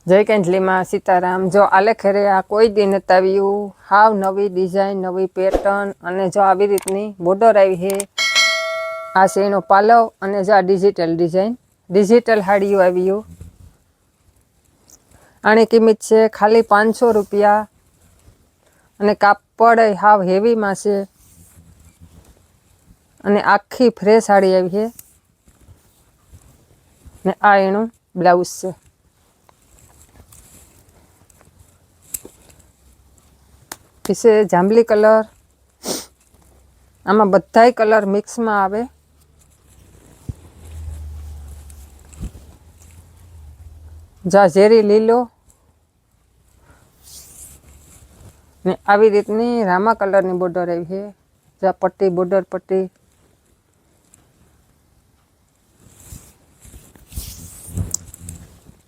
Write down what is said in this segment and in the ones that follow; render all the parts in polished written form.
जय कैंडली में सीताराम। जो आले खेरे आ कोई दी नता आव्युं, हाव नवी डिजाइन नवी पेटर्न अने जो आवी रीतनी बॉर्डर आई है। आ सेनो पालव अने जो आ डिजिटल डिजाइन डिजिटल हाड़ियों आव्युं। आनी किंमत छे खाली 500 रुपया अने कापड़ हाव हेवी में छे अने आखी फ्रेश साड़ी आई है। ने आ एनु ब्लाउज छे। पीछे जांबली कलर आमा बधाय कलर मिक्स में आवे। जा झेरी लीलो ने आवी रीतनी रामा कलर नी बॉर्डर आई है। जा पट्टी बॉर्डर पट्टी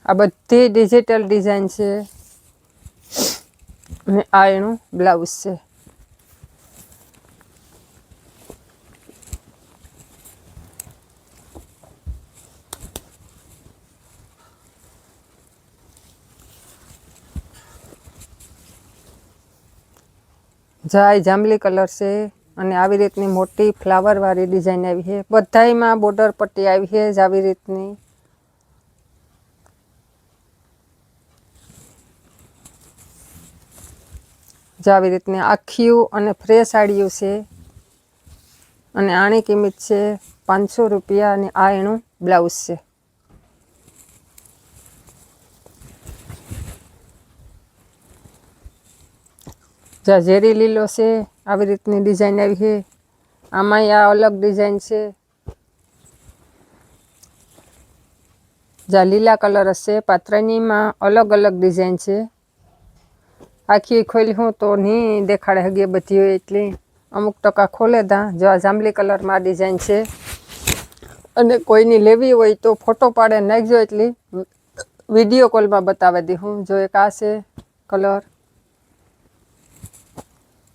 आ बधी डिजिटल डिजाइन छे ने आ एनु ब्लाउज छे। जाय जांबली कलर से अने आवी रीतनी मोटी फ्लावर वाली डिजाइन आई है। बधाई में बॉर्डर पट्टी आई है। जावी रीतनी जावी रीतनी आखियों अने फ्रेश साड़ियों से अने आनी किंमत छे 500 रुपया अने आ एनु ब्लाउज छे। जा झेरी लीलो से आवी रीतनी डिजाइन आई है। आमा आ अलग डिजाइन छे। जा लीला कलर से पात्रानी में अलग अलग डिजाइन छे। आखी खोली हूँ तो नहीं देखाड़े हगे बधी होय एटली अमुक टका खोले दा। जो आ जांबली कलर में डिजाइन छे अने कोईनी लेवी होय तो फोटो पाड़े नाखजो एटली विडियो कॉल में बतावी दी हूँ। जो एक आ छे कलर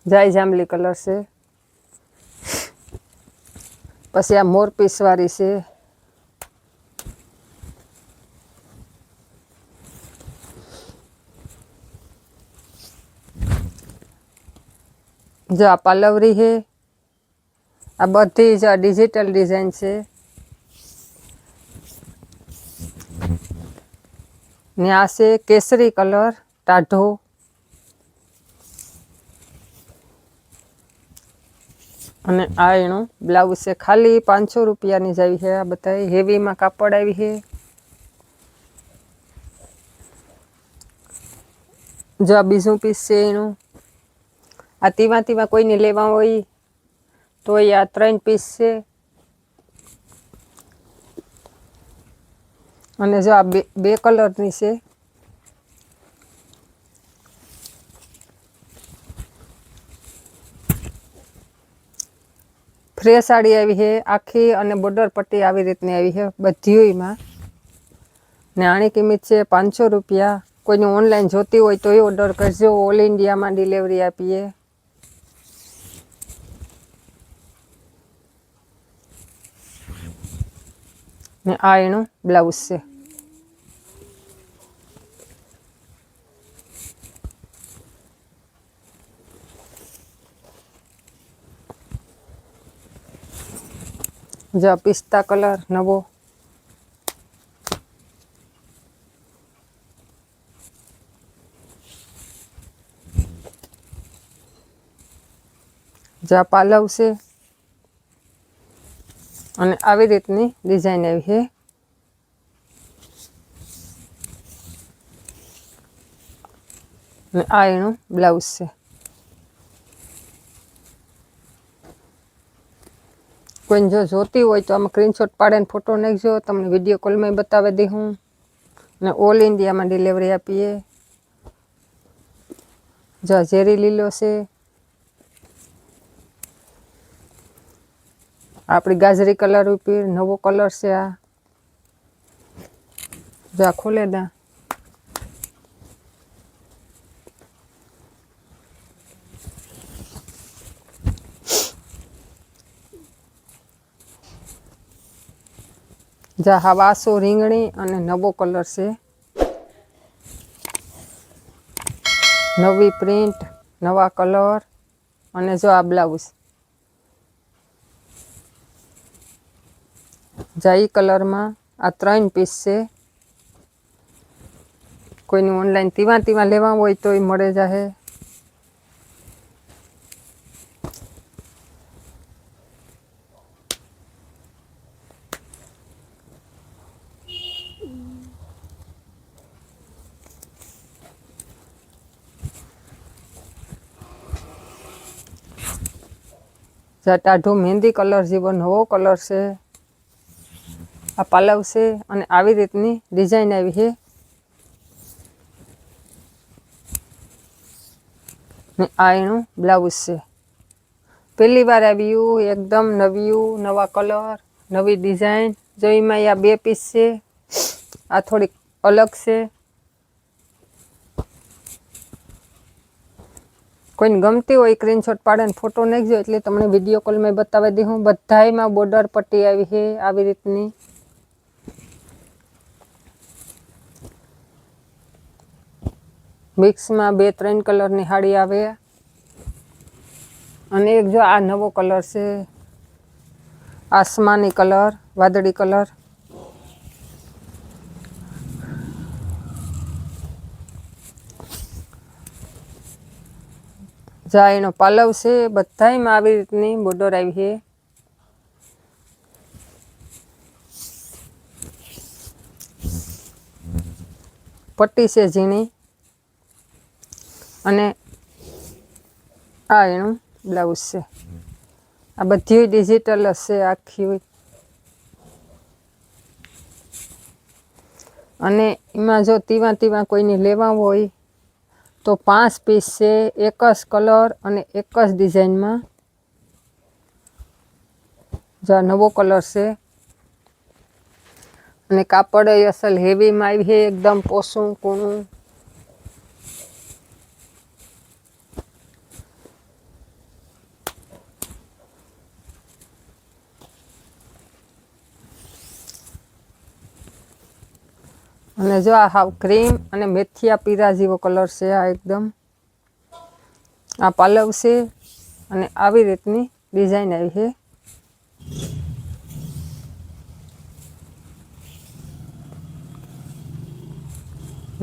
जाय जांबली कलर से। पछी आ मोर पीस वाली से। जो आ पालवरी है। आ बधी जो डिजिटल डिजाइन छे ने आ छे केसरी कलर टाढो अने आ एनु ब्लाउज से। खाली 500 रुपया नी जावी है। आ बताई हेवी में कापड़ आई है। जो आ बीजू पीस है एनु आ तीवा तीवा कोई ने लेवा होय तो आ 3 पीस है। अने जो आ बे कलर नी छे फ्रेश साड़ी आई है। आखी अने बॉर्डर पट्टी आवी रीतनी आई है बधी में ने आनी किंमत छे 500 रुपया। कोईने ऑनलाइन जोती होय तो ऑर्डर करजो। ऑल इंडिया में डिलीवरी आपीए। ने आ एनु ब्लाउज छे। जो पिस्ता कलर नवो जो पालव से अने आवी रीतनी डिजाइन आई है। ने आ एनु ब्लाउज से। कोई जो जोती होय तो आम स्क्रीनशॉट पाड़े फोटो नाखजो। तमने विडियो कॉल में बतावी दी हूँ ने ऑल इंडिया में डिलीवरी आपीए। जो झेरी लीलो से आपणी गाजरी कलर ऊपर नवो कलर से। आ जो आ खोले दा जा हवासो રીંગણી અને નવો કલર છે। નવી પ્રિન્ટ, નવા કલર અને જો આ બ્લાઉઝ જાઈ કલરમાં આ 3 પીસ છે. કોઈની ઓનલાઈન તીવા લેવા હોય તો એ મળે જાહે. જા ટાઢો મહેંદી કલર જેવો નવો કલર છે. આ પાલવ છે અને આવી રીતની ડિઝાઇન આવી છે. ને આ એનું બ્લાઉઝ છે. પહેલી વાર આવ્યું, એકદમ નવ્યું, નવા કલર, નવી ડિઝાઇન. જો એમાં આ 2 પીસ છે. આ થોડીક અલગ છે. કોઈને ગમતી હોય સ્ક્રીનશોટ પાડીને ફોટો નાખજો એટલે તમને વિડીયો કોલમાં બતાવી દઉં. બધાયમાં બોર્ડર પટ્ટી આવી છે આવી રીતની. મિક્સમાં 2-3 કલરની સાડી આવે. અને એક જો આ નવો કલર છે, આસમાની કલર, વાદળી કલર. જા એનો પાલવ છે, બધાયમાં આવી રીતની બોર્ડર આવી છે. પટ્ટી છે ઝીણી અને આ એનું બ્લાઉઝ છે. આ બધી ડિજિટલ હશે આખી. અને એમાં જો તીવા કોઈને લેવા હોય તો 5 પીસ છે, એક જ કલર અને એક જ ડિઝાઇનમાં. જો નવો કલર છે અને કાપડ અસલ હેવીમાં આવી છે, એકદમ પોસું કૂણું. અને જો આ હાવ ક્રીમ અને મેથિયા પીરા જેવો કલર છે. આ એકદમ આ પાલવ છે અને આવી રીતની ડિઝાઇન આવી છે.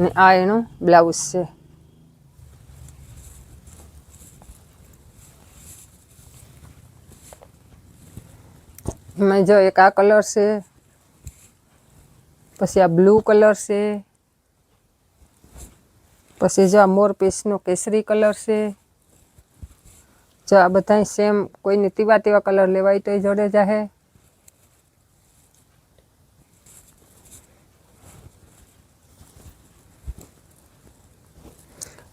ને આ એનું બ્લાઉઝ છે. એમાં જો એક આ કલર છે, પછી આ બ્લુ કલર છે, પછી જો આ મોર પીસનો કેસરી કલર છે. જો આ બધા સેમ, કોઈને તીવા કલર લેવાય તો એ જોડે જાહે.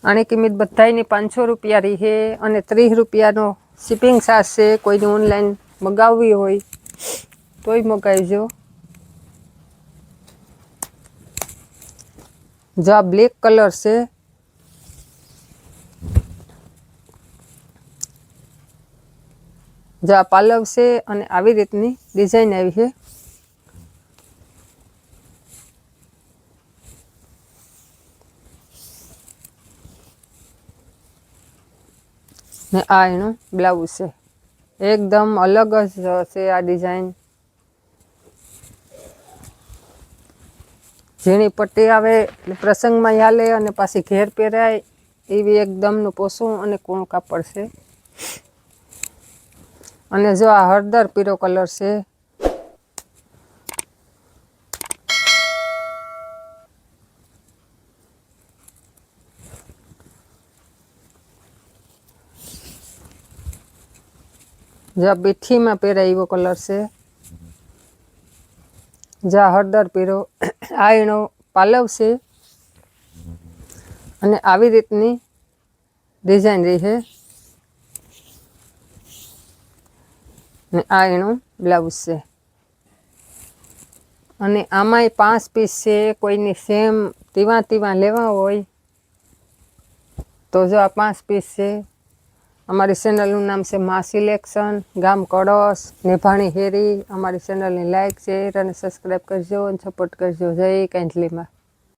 આની કિંમત બધાયની 500 રૂપિયા રહી છે અને 30 રૂપિયાનો શિપિંગ ચાર્જ છે. કોઈને ઓનલાઈન મગાવવી હોય તોય મગાવજો. જો આ બ્લેક કલર છે, જો આ પાલવ છે અને આવી રીતની ડિઝાઇન આવી છે. ને આ એનું બ્લાઉઝ છે. એકદમ અલગ જ છે આ ડિઝાઇન. ઝીણી પટ્ટી આવે એટલે પ્રસંગમાં હાલે અને પાછી ઘેર પહેરાય એવી એકદમનું પોસું અને કૂણું કાપડ છે. અને જો આ હળદર પીળો કલર છે. જો બીઠીમાં પહેરાય એવો કલર છે. જા હળદર પીળો. આ એનો પાલવ છે અને આવી રીતની ડિઝાઇન રહી છે. ને આ એનું બ્લાઉઝ છે. અને આમાંય 5 પીસ છે. કોઈની સેમ તીવા લેવા હોય તો જો આ 5 પીસ છે. અમારી ચેનલનું નામ છે મા સિલેક્શન, ગામ કળશ, નેભાણી હેરી. અમારી ચેનલને લાઇક, શેર અને સબસ્ક્રાઈબ કરજો અને સપોર્ટ કરજો. જય કાંઠલીમાં.